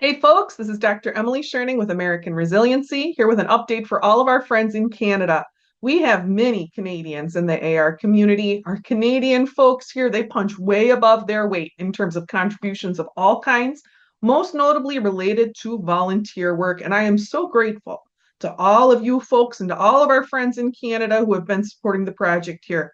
Hey folks, this is Dr. Emily Scherning with American Resiliency, here with an update for all of our friends in Canada. We have many Canadians in the AR community. Our Canadian folks here, they punch way above their weight in terms of contributions of all kinds, most notably related to volunteer work. And I am so grateful to all of you folks and to all of our friends in Canada who have been supporting the project here.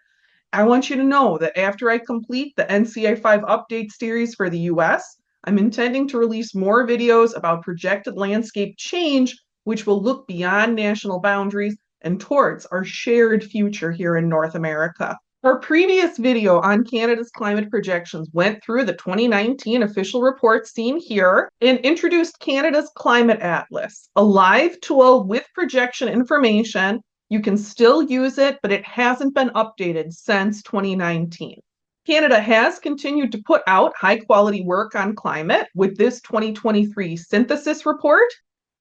I want you to know that after I complete the NCA 5 update series for the US, I'm intending to release more videos about projected landscape change, which will look beyond national boundaries and towards our shared future here in North America. Our previous video on Canada's climate projections went through the 2019 official report seen here and introduced Canada's Climate Atlas, a live tool with projection information. You can still use it, but it hasn't been updated since 2019. Canada has continued to put out high quality work on climate with this 2023 synthesis report.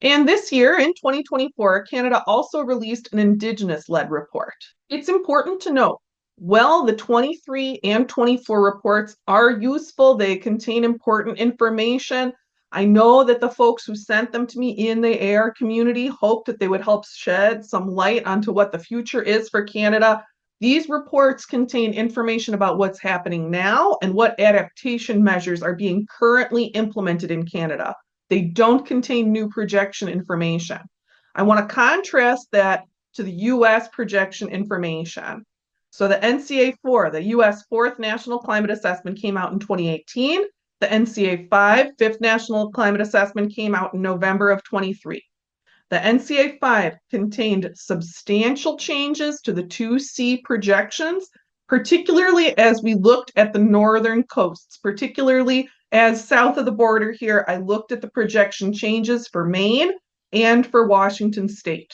And this year in 2024, Canada also released an indigenous-led report. It's important to note, while the 23 and 24 reports are useful, they contain important information. I know that the folks who sent them to me in the AR community hoped that they would help shed some light onto what the future is for Canada. These reports contain information about what's happening now and what adaptation measures are being currently implemented in Canada. They don't contain new projection information. I want to contrast that to the US projection information. So the NCA 4, the US Fourth National Climate Assessment, came out in 2018. The NCA 5, Fifth National Climate Assessment, came out in November of 23. The NCA 5 contained substantial changes to the 2C projections, particularly as we looked at the northern coasts, particularly as south of the border here, I looked at the projection changes for Maine and for Washington state.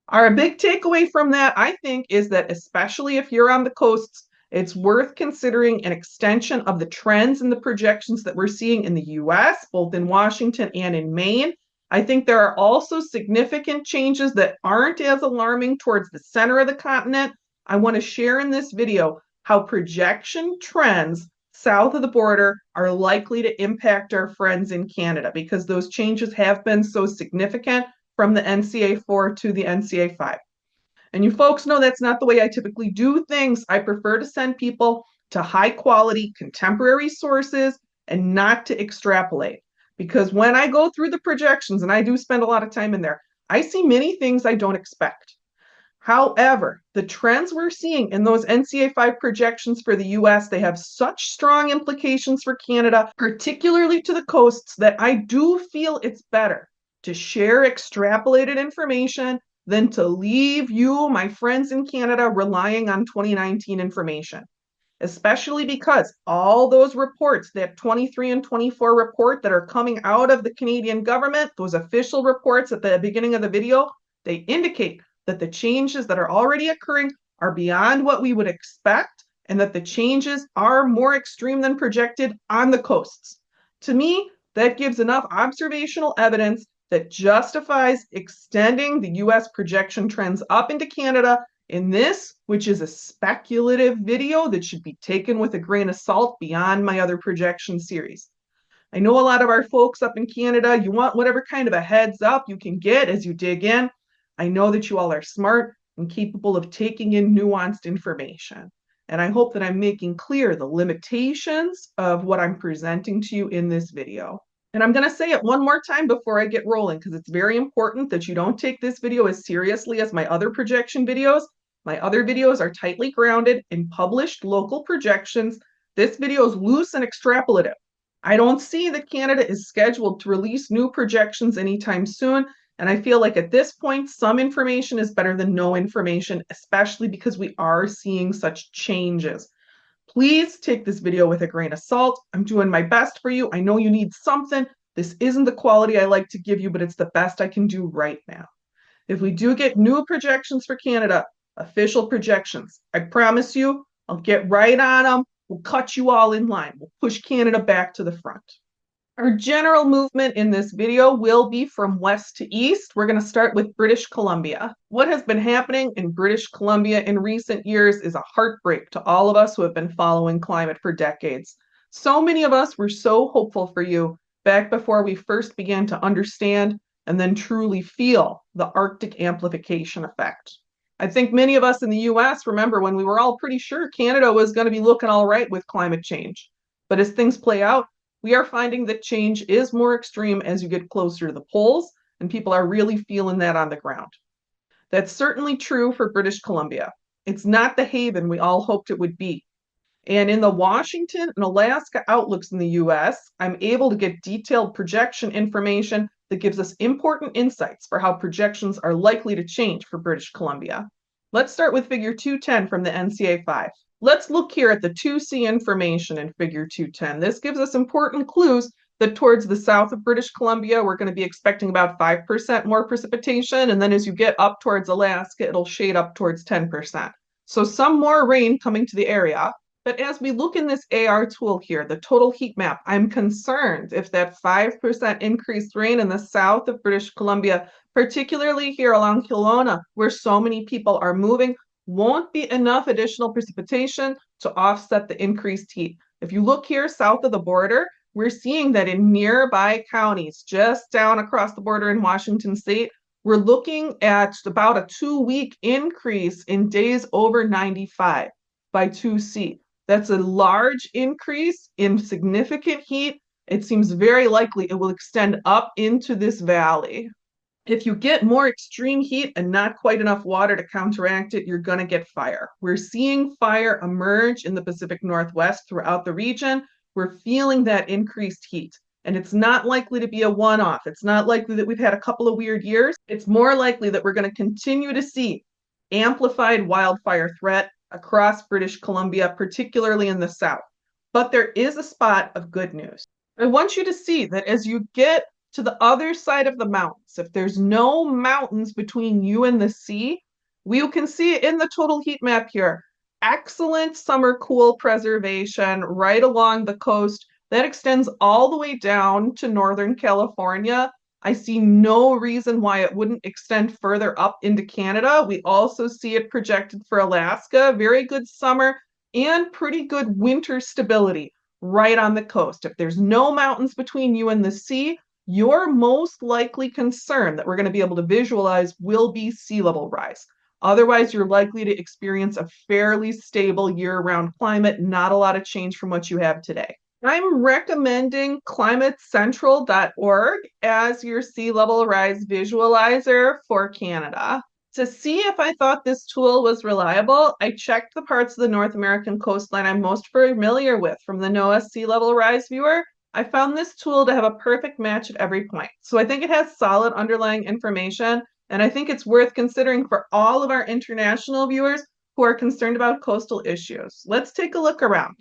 Our big takeaway from that, I think, is that especially if you're on the coasts, it's worth considering an extension of the trends and the projections that we're seeing in the US, both in Washington and in Maine. I think there are also significant changes that aren't as alarming towards the center of the continent. I want to share in this video how projection trends south of the border are likely to impact our friends in Canada because those changes have been so significant from the NCA 4 to the NCA 5. And you folks know that's not the way I typically do things. I prefer to send people to high quality contemporary sources and not to extrapolate. Because when I go through the projections, and I do spend a lot of time in there, I see many things I don't expect. However, the trends we're seeing in those NCA 5 projections for the US, they have such strong implications for Canada, particularly to the coasts, that I do feel it's better to share extrapolated information than to leave you, my friends in Canada, relying on 2019 information. Especially because all those reports, that 23 and 24 report that are coming out of the Canadian government, those official reports at the beginning of the video, they indicate that the changes that are already occurring are beyond what we would expect and that the changes are more extreme than projected on the coasts. To me, that gives enough observational evidence that justifies extending the US projection trends up into Canada in this, which is a speculative video that should be taken with a grain of salt beyond my other projection series. I know a lot of our folks up in Canada, you want whatever kind of a heads up you can get as you dig in. I know that you all are smart and capable of taking in nuanced information. And I hope that I'm making clear the limitations of what I'm presenting to you in this video. And I'm going to say it one more time before I get rolling because it's very important that you don't take this video as seriously as my other projection videos. My other videos are tightly grounded in published local projections. This video is loose and extrapolative. I don't see that Canada is scheduled to release new projections anytime soon. And I feel like at this point, some information is better than no information, especially because we are seeing such changes. Please take this video with a grain of salt. I'm doing my best for you. I know you need something. This isn't the quality I like to give you, but it's the best I can do right now. If we do get new projections for Canada, official projections, I promise you, I'll get right on them. We'll cut you all in line. We'll push Canada back to the front. Our general movement in this video will be from west to east. We're going to start with British Columbia. What has been happening in British Columbia in recent years is a heartbreak to all of us who have been following climate for decades. So many of us were so hopeful for you, back before we first began to understand and then truly feel the Arctic amplification effect. I think many of us in the US remember when we were all pretty sure Canada was going to be looking all right with climate change. But as things play out, we are finding that change is more extreme as you get closer to the poles, and people are really feeling that on the ground. That's certainly true for British Columbia. It's not the haven we all hoped it would be. And in the Washington and Alaska outlooks in the US, I'm able to get detailed projection information that gives us important insights for how projections are likely to change for British Columbia. Let's start with figure 210 from the NCA 5. Let's look here at the 2C information in figure 210. This gives us important clues that towards the south of British Columbia, we're going to be expecting about 5% more precipitation. And then as you get up towards Alaska, it'll shade up towards 10%. So some more rain coming to the area. But as we look in this AR tool here, the total heat map, I'm concerned if that 5% increased rain in the south of British Columbia, particularly here along Kelowna, where so many people are moving, won't be enough additional precipitation to offset the increased heat. If you look here south of the border, we're seeing that in nearby counties, just down across the border in Washington state, we're looking at about a 2-week increase in days over 95 by 2C. That's a large increase in significant heat. It seems very likely it will extend up into this valley. If you get more extreme heat and not quite enough water to counteract it, you're going to get fire. We're seeing fire emerge in the Pacific Northwest throughout the region. We're feeling that increased heat. And it's not likely to be a one-off. It's not likely that we've had a couple of weird years. It's more likely that we're going to continue to see amplified wildfire threat across British Columbia, particularly in the south. But there is a spot of good news. I want you to see that as you get to the other side of the mountains, if there's no mountains between you and the sea, we can see it in the total heat map here. Excellent summer cool preservation right along the coast. That extends all the way down to Northern California. I see no reason why it wouldn't extend further up into Canada. We also see it projected for Alaska. Very good summer and pretty good winter stability right on the coast. If there's no mountains between you and the sea, your most likely concern that we're going to be able to visualize will be sea level rise. Otherwise, you're likely to experience a fairly stable year-round climate, not a lot of change from what you have today. I'm recommending climatecentral.org as your sea level rise visualizer for Canada. To see if I thought this tool was reliable, I checked the parts of the North American coastline I'm most familiar with from the NOAA Sea Level Rise Viewer. I found this tool to have a perfect match at every point. So I think it has solid underlying information, and I think it's worth considering for all of our international viewers who are concerned about coastal issues. Let's take a look around.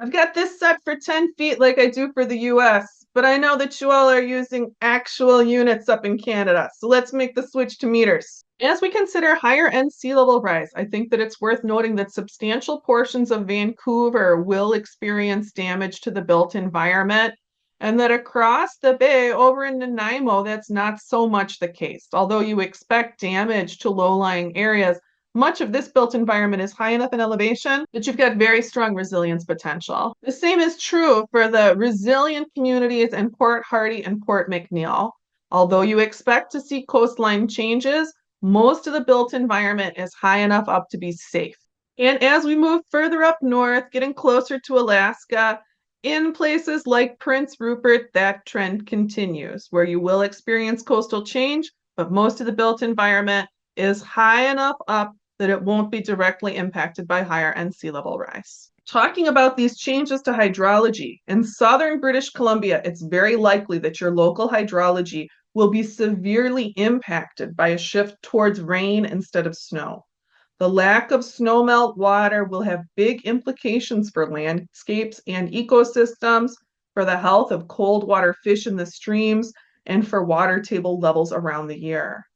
I've got this set for 10 feet like I do for the US, but I know that you all are using actual units up in Canada, so let's make the switch to meters. As we consider higher end sea level rise, I think that it's worth noting that substantial portions of Vancouver will experience damage to the built environment, and that across the bay over in Nanaimo, that's not so much the case. Although you expect damage to low-lying areas, much of this built environment is high enough in elevation that you've got very strong resilience potential. The same is true for the resilient communities in Port Hardy and Port McNeill. Although you expect to see coastline changes, most of the built environment is high enough up to be safe. And as we move further up north, getting closer to Alaska, in places like Prince Rupert, that trend continues, where you will experience coastal change, but most of the built environment is high enough up that it won't be directly impacted by higher end sea level rise. Talking about these changes to hydrology, in southern British Columbia, it's very likely that your local hydrology will be severely impacted by a shift towards rain instead of snow. The lack of snowmelt water will have big implications for landscapes and ecosystems, for the health of cold water fish in the streams, and for water table levels around the year.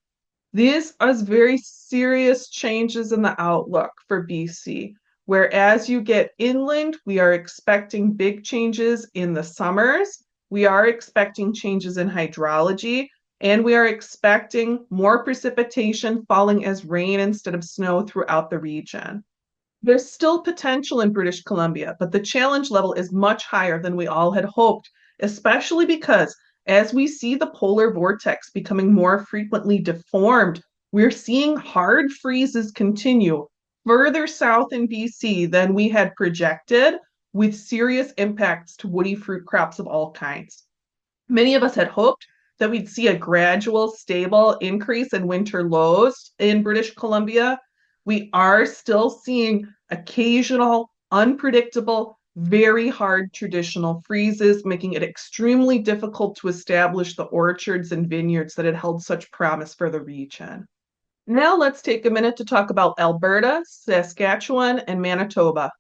These are very serious changes in the outlook for BC, where as you get inland, we are expecting big changes in the summers, we are expecting changes in hydrology, and we are expecting more precipitation falling as rain instead of snow throughout the region. There's still potential in British Columbia, but the challenge level is much higher than we all had hoped especially because as we see the polar vortex becoming more frequently deformed, we're seeing hard freezes continue further south in BC than we had projected, with serious impacts to woody fruit crops of all kinds. Many of us had hoped that we'd see a gradual, stable increase in winter lows in British Columbia. We are still seeing occasional, unpredictable, very hard traditional freezes, making it extremely difficult to establish the orchards and vineyards that had held such promise for the region. Now let's take a minute to talk about Alberta, Saskatchewan, and Manitoba.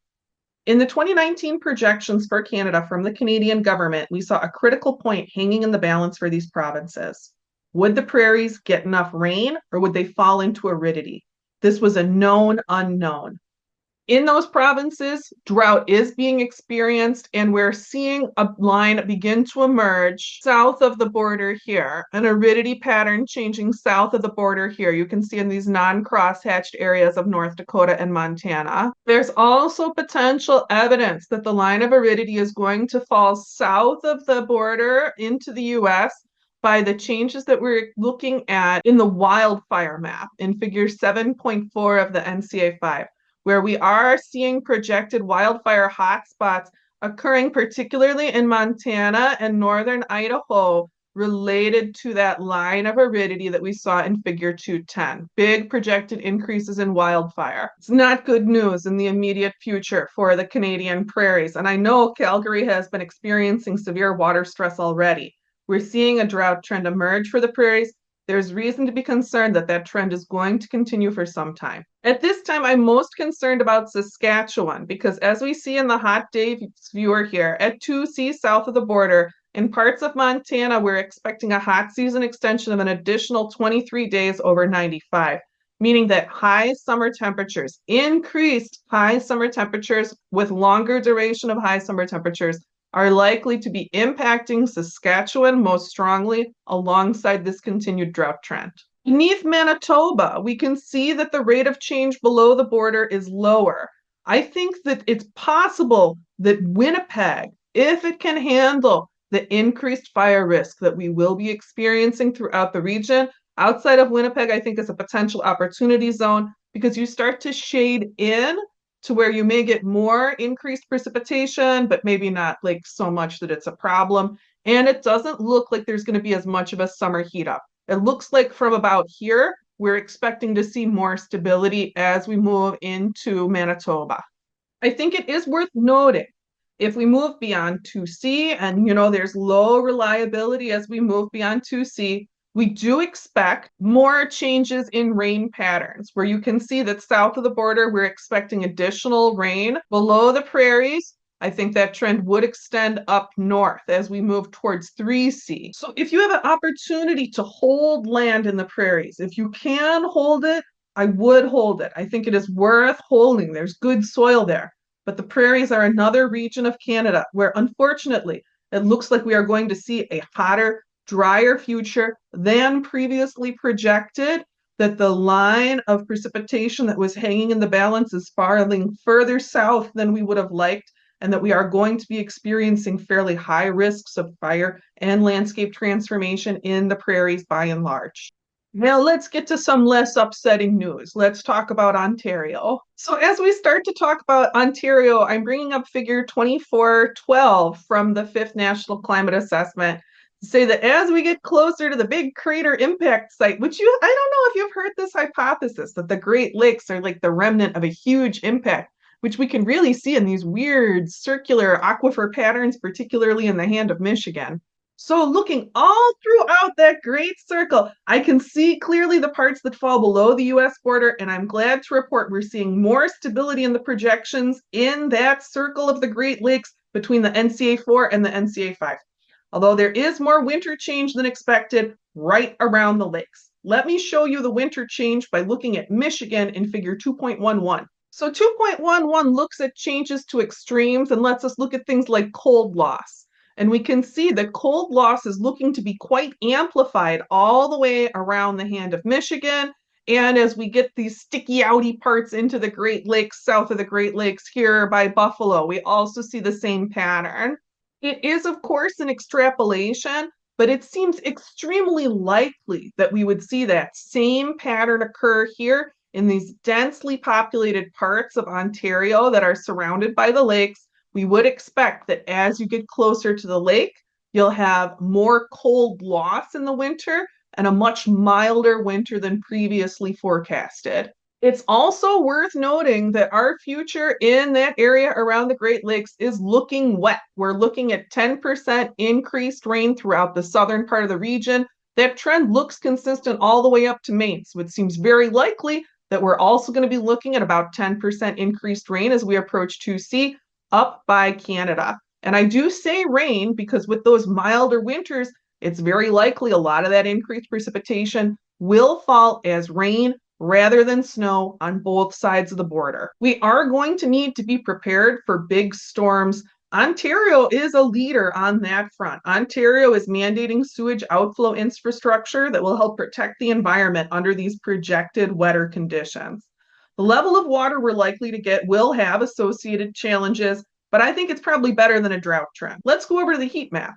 In the 2019 projections for Canada from the Canadian government, we saw a critical point hanging in the balance for these provinces. Would the prairies get enough rain, or would they fall into aridity? This was a known unknown. In those provinces, drought is being experienced, and we're seeing a line begin to emerge south of the border here, an aridity pattern changing south of the border here. You can see in these non-crosshatched areas of North Dakota and Montana. There's also potential evidence that the line of aridity is going to fall south of the border into the US by the changes that we're looking at in the wildfire map in figure 7.4 of the NCA 5, where we are seeing projected wildfire hotspots occurring particularly in Montana and northern Idaho related to that line of aridity that we saw in figure 210. Big projected increases in wildfire. It's not good news in the immediate future for the Canadian prairies. And I know Calgary has been experiencing severe water stress already. We're seeing a drought trend emerge for the prairies. There's reason to be concerned that that trend is going to continue for some time. At this time, I'm most concerned about Saskatchewan because as we see in the hot day viewer here, at 2C south of the border, in parts of Montana, we're expecting a hot season extension of an additional 23 days over 95, meaning that high summer temperatures, increased high summer temperatures with longer duration of high summer temperatures are likely to be impacting Saskatchewan most strongly alongside this continued drought trend. Beneath Manitoba, we can see that the rate of change below the border is lower. I think that it's possible that Winnipeg, if it can handle the increased fire risk that we will be experiencing throughout the region, outside of Winnipeg, I think is a potential opportunity zone because you start to shade in to where you may get more increased precipitation, but maybe not like so much that it's a problem. And it doesn't look like there's going to be as much of a summer heat up. It looks like from about here, we're expecting to see more stability as we move into Manitoba. I think it is worth noting if we move beyond 2C, and there's low reliability as we move beyond 2C, we do expect more changes in rain patterns, where you can see that south of the border, we're expecting additional rain. Below the prairies, I think that trend would extend up north as we move towards 3C. So if you have an opportunity to hold land in the prairies, if you can hold it, I would hold it. I think it is worth holding. There's good soil there. But the prairies are another region of Canada where, unfortunately, it looks like we are going to see a hotter, drier future than previously projected, that the line of precipitation that was hanging in the balance is falling further south than we would have liked, and that we are going to be experiencing fairly high risks of fire and landscape transformation in the prairies by and large. Now let's get to some less upsetting news. Let's talk about Ontario. So as we start to talk about Ontario, I'm bringing up figure 2412 from the 5th National Climate Assessment to say that as we get closer to the big crater impact site, which I don't know if you've heard this hypothesis that the Great Lakes are like the remnant of a huge impact, which we can really see in these weird circular aquifer patterns, particularly in the Hand of Michigan. So looking all throughout that great circle, I can see clearly the parts that fall below the US border, and I'm glad to report we're seeing more stability in the projections in that circle of the Great Lakes between the NCA 4 and the NCA 5. Although there is more winter change than expected right around the lakes. Let me show you the winter change by looking at Michigan in figure 2.11. So 2.11 looks at changes to extremes and lets us look at things like cold loss. And we can see that cold loss is looking to be quite amplified all the way around the Hand of Michigan. And as we get these sticky outy parts into the Great Lakes, south of the Great Lakes here by Buffalo, we also see the same pattern. It is, of course, an extrapolation, but it seems extremely likely that we would see that same pattern occur here in these densely populated parts of Ontario that are surrounded by the lakes. We would expect that as you get closer to the lake, you'll have more cold loss in the winter and a much milder winter than previously forecasted. It's also worth noting that our future in that area around the Great Lakes is looking wet. We're looking at 10% increased rain throughout the southern part of the region. That trend looks consistent all the way up to Maine, so it seems very likely that we're also going to be looking at about 10% increased rain as we approach 2C up by Canada. And I do say rain because with those milder winters, it's very likely a lot of that increased precipitation will fall as rain rather than snow on both sides of the border. We are going to need to be prepared for big storms. Ontario is a leader on that front. Ontario is mandating sewage outflow infrastructure that will help protect the environment under these projected wetter conditions. The level of water we're likely to get will have associated challenges, but I think it's probably better than a drought trend. Let's go over to the heat map.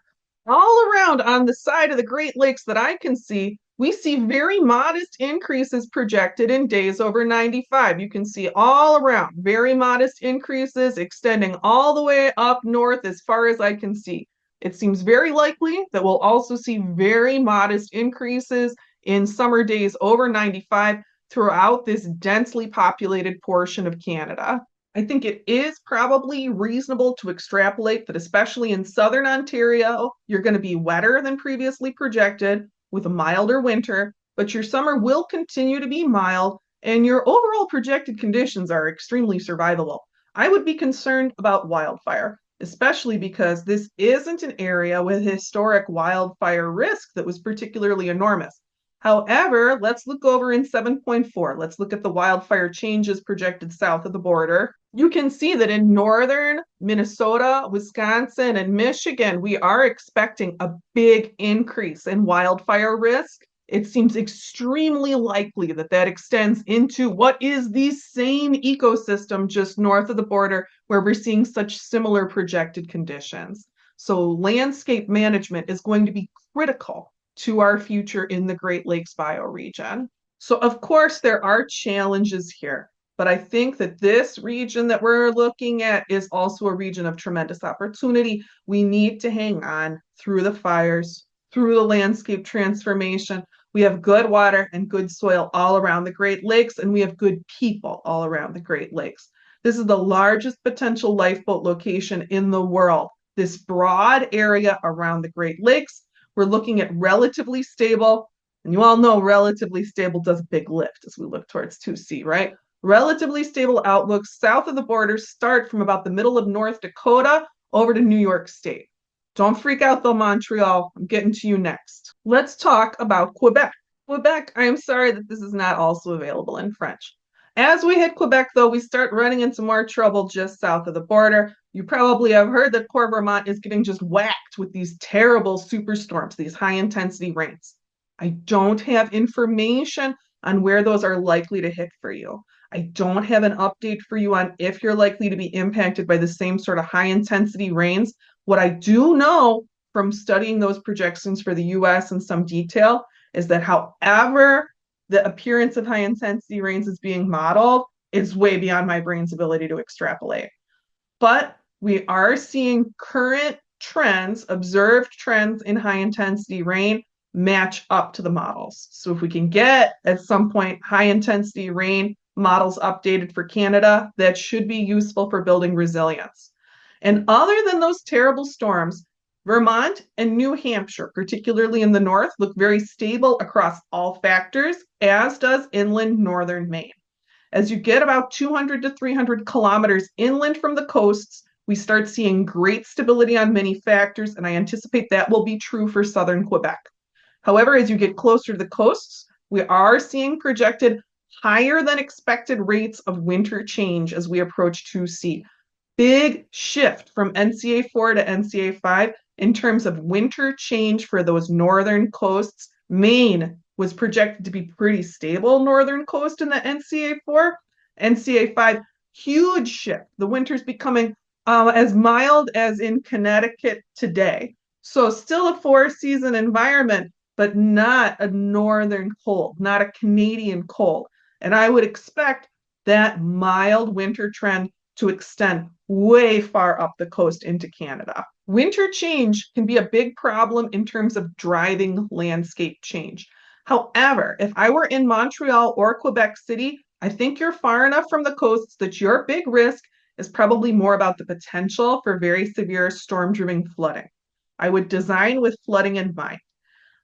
All around on the side of the Great Lakes that I can see, we see very modest increases projected in days over 95. You can see all around very modest increases extending all the way up north as far as I can see. It seems very likely that we'll also see very modest increases in summer days over 95 throughout this densely populated portion of Canada. I think it is probably reasonable to extrapolate that, especially in southern Ontario, you're going to be wetter than previously projected with a milder winter, but your summer will continue to be mild and your overall projected conditions are extremely survivable. I would be concerned about wildfire, especially because this isn't an area with historic wildfire risk that was particularly enormous. However, let's look over in 7.4. Let's look at the wildfire changes projected south of the border. You can see that in northern Minnesota, Wisconsin, and Michigan, we are expecting a big increase in wildfire risk. It seems extremely likely that that extends into what is the same ecosystem just north of the border where we're seeing such similar projected conditions. So landscape management is going to be critical to our future in the Great Lakes bioregion. So of course there are challenges here, but I think that this region that we're looking at is also a region of tremendous opportunity. We need to hang on through the fires, through the landscape transformation. We have good water and good soil all around the Great Lakes, and we have good people all around the Great Lakes. This is the largest potential lifeboat location in the world. This broad area around the Great Lakes, we're looking at relatively stable, and you all know relatively stable does a big lift as we look towards 2C, right? Relatively stable outlooks south of the border start from about the middle of North Dakota over to New York State. Don't freak out though, Montreal. I'm getting to you next. Let's talk about Quebec. Quebec, I am sorry that this is not also available in French. As we hit Quebec, though, we start running into more trouble just south of the border. You probably have heard that Port Vermont is getting just whacked with these terrible superstorms, these high intensity rains. I don't have information on where those are likely to hit for you. I don't have an update for you on if you're likely to be impacted by the same sort of high intensity rains. What I do know from studying those projections for the US in some detail is that however the appearance of high intensity rains is being modeled, it's way beyond my brain's ability to extrapolate. But we are seeing current trends, observed trends in high intensity rain match up to the models. So if we can get at some point high intensity rain models updated for Canada, that should be useful for building resilience. And other than those terrible storms, Vermont and New Hampshire, particularly in the north, look very stable across all factors, as does inland northern Maine. As you get about 200 to 300 kilometers inland from the coasts, we start seeing great stability on many factors, and I anticipate that will be true for southern Quebec. However, as you get closer to the coasts, we are seeing projected higher than expected rates of winter change as we approach 2C. Big shift from NCA 4 to NCA 5 in terms of winter change for those northern coasts. Maine was projected to be pretty stable northern coast in the NCA 4. NCA 5, huge shift. The winter's becoming as mild as in Connecticut today. So still a four-season environment, but not a northern cold, not a Canadian cold. And I would expect that mild winter trend to extend way far up the coast into Canada. Winter change can be a big problem in terms of driving landscape change. However, if I were in Montreal or Quebec City, I think you're far enough from the coasts that your big risk is probably more about the potential for very severe storm-driven flooding. I would design with flooding in mind.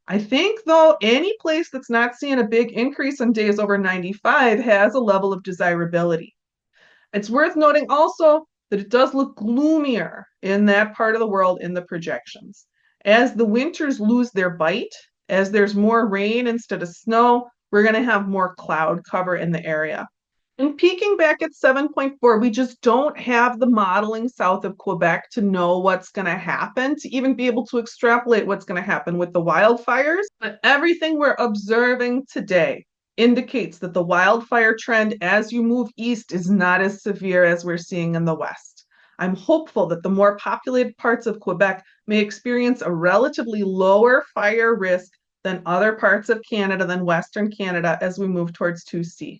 I think, though, any place that's not seeing a big increase in days over 95 has a level of desirability. It's worth noting also that it does look gloomier in that part of the world in the projections. As the winters lose their bite, as there's more rain instead of snow, we're going to have more cloud cover in the area. And peaking back at 7.4, we just don't have the modeling south of Quebec to know what's going to happen, to even be able to extrapolate what's going to happen with the wildfires. But everything we're observing today indicates that the wildfire trend as you move east is not as severe as we're seeing in the west. I'm hopeful that the more populated parts of Quebec may experience a relatively lower fire risk than other parts of Canada, than Western Canada, as we move towards 2C.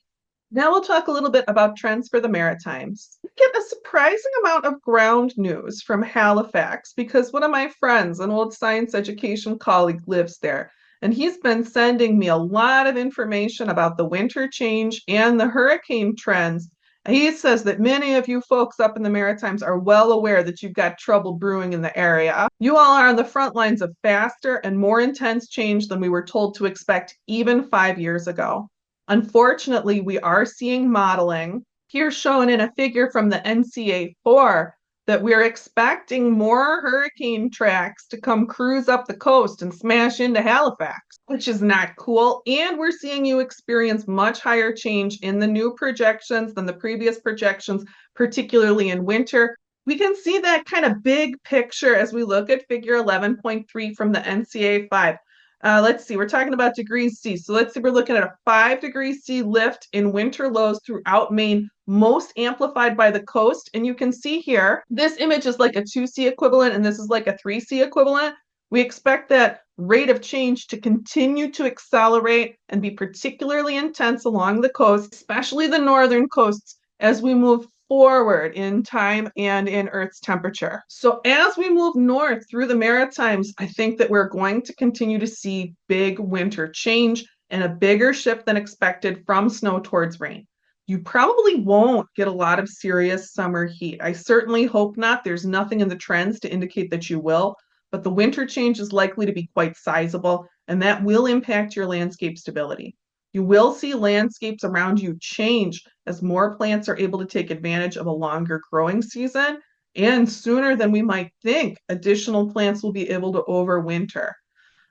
Now we'll talk a little bit about trends for the Maritimes. We get a surprising amount of ground news from Halifax because one of my friends, an old science education colleague, lives there. And he's been sending me a lot of information about the winter change and the hurricane trends. He says that many of you folks up in the Maritimes are well aware that you've got trouble brewing in the area. You all are on the front lines of faster and more intense change than we were told to expect even 5 years ago. Unfortunately, we are seeing modeling here shown in a figure from the NCA4 that we're expecting more hurricane tracks to come cruise up the coast and smash into Halifax, which is not cool. And we're seeing you experience much higher change in the new projections than the previous projections, particularly in winter. We can see that kind of big picture as we look at figure 11.3 from the NCA5. Let's see, we're talking about degrees C. So let's see, we're looking at a 5 degrees C lift in winter lows throughout Maine, most amplified by the coast. And you can see here, this image is like a 2C equivalent, and this is like a 3C equivalent. We expect that rate of change to continue to accelerate and be particularly intense along the coast, especially the northern coasts, as we move forward in time and in Earth's temperature. So as we move north through the Maritimes, I think that we're going to continue to see big winter change and a bigger shift than expected from snow towards rain. You probably won't get a lot of serious summer heat. I certainly hope not. There's nothing in the trends to indicate that you will, but the winter change is likely to be quite sizable, and that will impact your landscape stability. You will see landscapes around you change as more plants are able to take advantage of a longer growing season, and sooner than we might think, additional plants will be able to overwinter.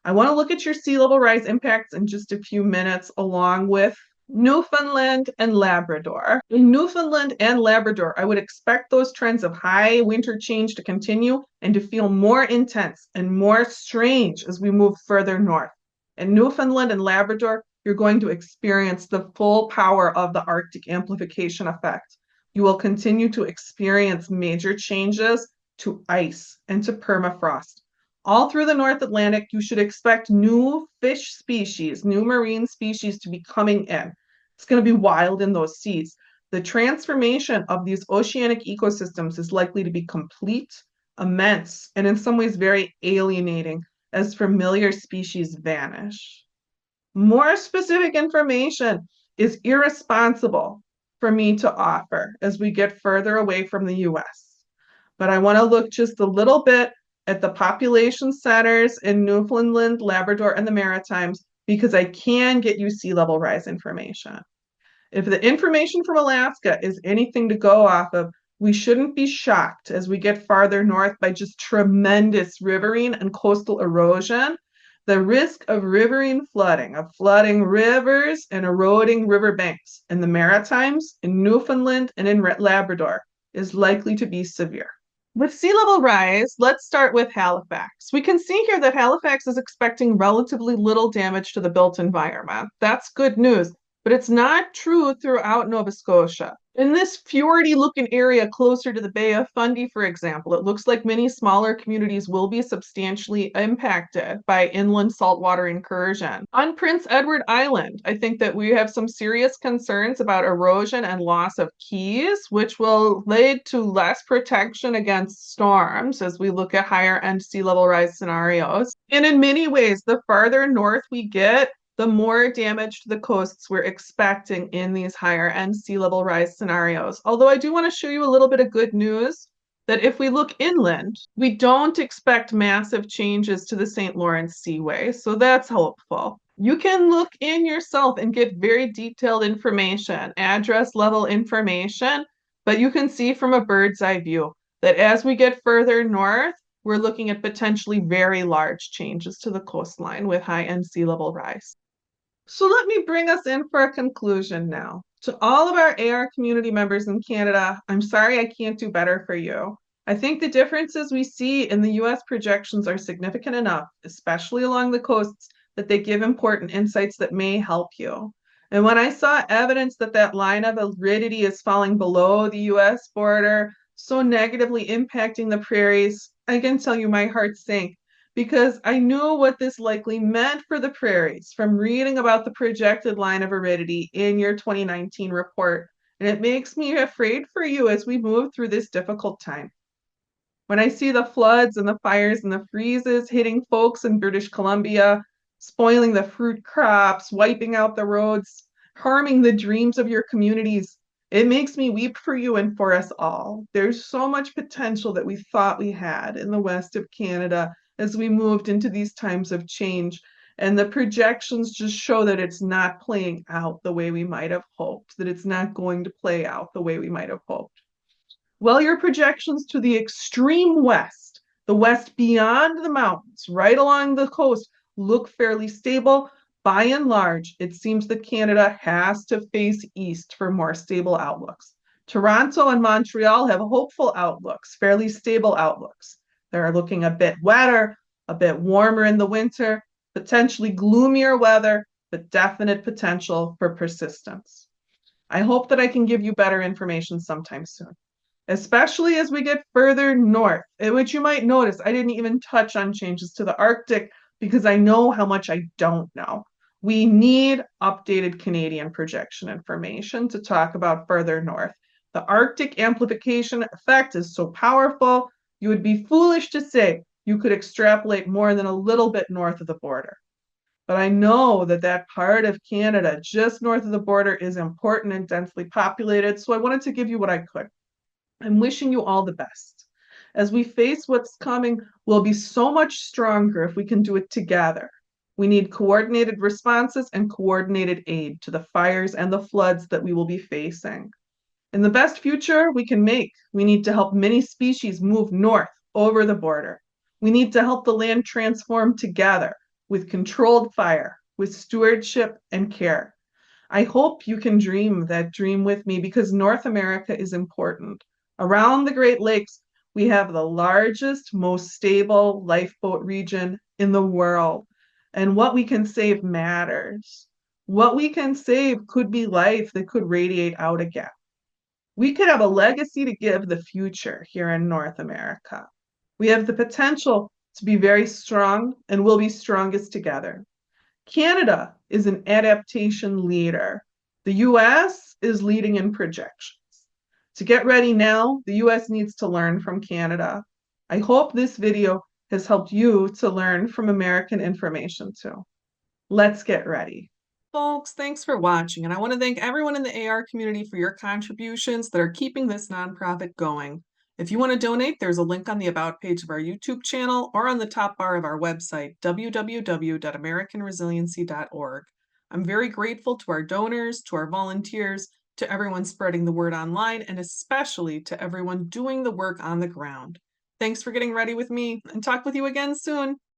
I want to look at your sea level rise impacts in just a few minutes, along with Newfoundland and Labrador. In Newfoundland and Labrador, I would expect those trends of high winter change to continue and to feel more intense and more strange as we move further north. In Newfoundland and Labrador, you're going to experience the full power of the Arctic amplification effect. You will continue to experience major changes to ice and to permafrost. All through the North Atlantic, you should expect new fish species, new marine species to be coming in. It's going to be wild in those seas. The transformation of these oceanic ecosystems is likely to be complete, immense, and in some ways very alienating as familiar species vanish. More specific information is irresponsible for me to offer as we get further away from the US. But I want to look just a little bit at the population centers in Newfoundland, Labrador, and the Maritimes because I can get you sea level rise information. If the information from Alaska is anything to go off of, we shouldn't be shocked as we get farther north by just tremendous riverine and coastal erosion. The risk of riverine flooding, of flooding rivers and eroding riverbanks in the Maritimes, in Newfoundland, and in Labrador is likely to be severe. With sea level rise, let's start with Halifax. We can see here that Halifax is expecting relatively little damage to the built environment. That's good news. but it's not true throughout Nova Scotia. In this fjordy looking area closer to the Bay of Fundy, for example, it looks like many smaller communities will be substantially impacted by inland saltwater incursion. On Prince Edward Island, I think that we have some serious concerns about erosion and loss of keys, which will lead to less protection against storms as we look at higher end sea level rise scenarios. And in many ways, the farther north we get, the more damage to the coasts we're expecting in these higher end sea level rise scenarios. Although I do want to show you a little bit of good news that if we look inland, we don't expect massive changes to the St. Lawrence Seaway. So that's hopeful. You can look in yourself and get very detailed information, address level information, but you can see from a bird's eye view that as we get further north, we're looking at potentially very large changes to the coastline with high end sea level rise. So let me bring us in for a conclusion now. To all of our AR community members in Canada, I'm sorry I can't do better for you. I think the differences we see in the US projections are significant enough, especially along the coasts, that they give important insights that may help you. And when I saw evidence that that line of aridity is falling below the US border, so negatively impacting the prairies, I can tell you my heart sank because I knew what this likely meant for the prairies from reading about the projected line of aridity in your 2019 report. And it makes me afraid for you as we move through this difficult time. When I see the floods and the fires and the freezes hitting folks in British Columbia, spoiling the fruit crops, wiping out the roads, harming the dreams of your communities, it makes me weep for you and for us all. There's so much potential that we thought we had in the west of Canada as we moved into these times of change. And the projections just show that it's not playing out the way we might have hoped, that it's not going to play out the way we might have hoped. Well, your projections to the extreme west, the west beyond the mountains, right along the coast, look fairly stable. By and large, it seems that Canada has to face east for more stable outlooks. Toronto and Montreal have hopeful outlooks, fairly stable outlooks. They're looking a bit wetter, a bit warmer in the winter, potentially gloomier weather, but definite potential for persistence. I hope that I can give you better information sometime soon, especially as we get further north, in which you might notice I didn't even touch on changes to the Arctic because I know how much I don't know. We need updated Canadian projection information to talk about further north. The Arctic amplification effect is so powerful, you would be foolish to say you could extrapolate more than a little bit north of the border. But I know that that part of Canada just north of the border is important and densely populated, so I wanted to give you what I could. I'm wishing you all the best. As we face what's coming, we'll be so much stronger if we can do it together. We need coordinated responses and coordinated aid to the fires and the floods that we will be facing. In the best future we can make, we need to help many species move north over the border. We need to help the land transform together with controlled fire, with stewardship and care. I hope you can dream that dream with me because North America is important. Around the Great Lakes, we have the largest, most stable lifeboat region in the world. And what we can save matters. What we can save could be life that could radiate out again. We could have a legacy to give the future here in North America. We have the potential to be very strong and we'll be strongest together. Canada is an adaptation leader. The US is leading in projections. To get ready now, the US needs to learn from Canada. I hope this video has helped you to learn from American information too. Let's get ready. Folks, thanks for watching, and I want to thank everyone in the AR community for your contributions that are keeping this nonprofit going. If you want to donate, there's a link on the About page of our YouTube channel or on the top bar of our website, www.americanresiliency.org. I'm very grateful to our donors, to our volunteers, to everyone spreading the word online, and especially to everyone doing the work on the ground. Thanks for getting ready with me, and talk with you again soon.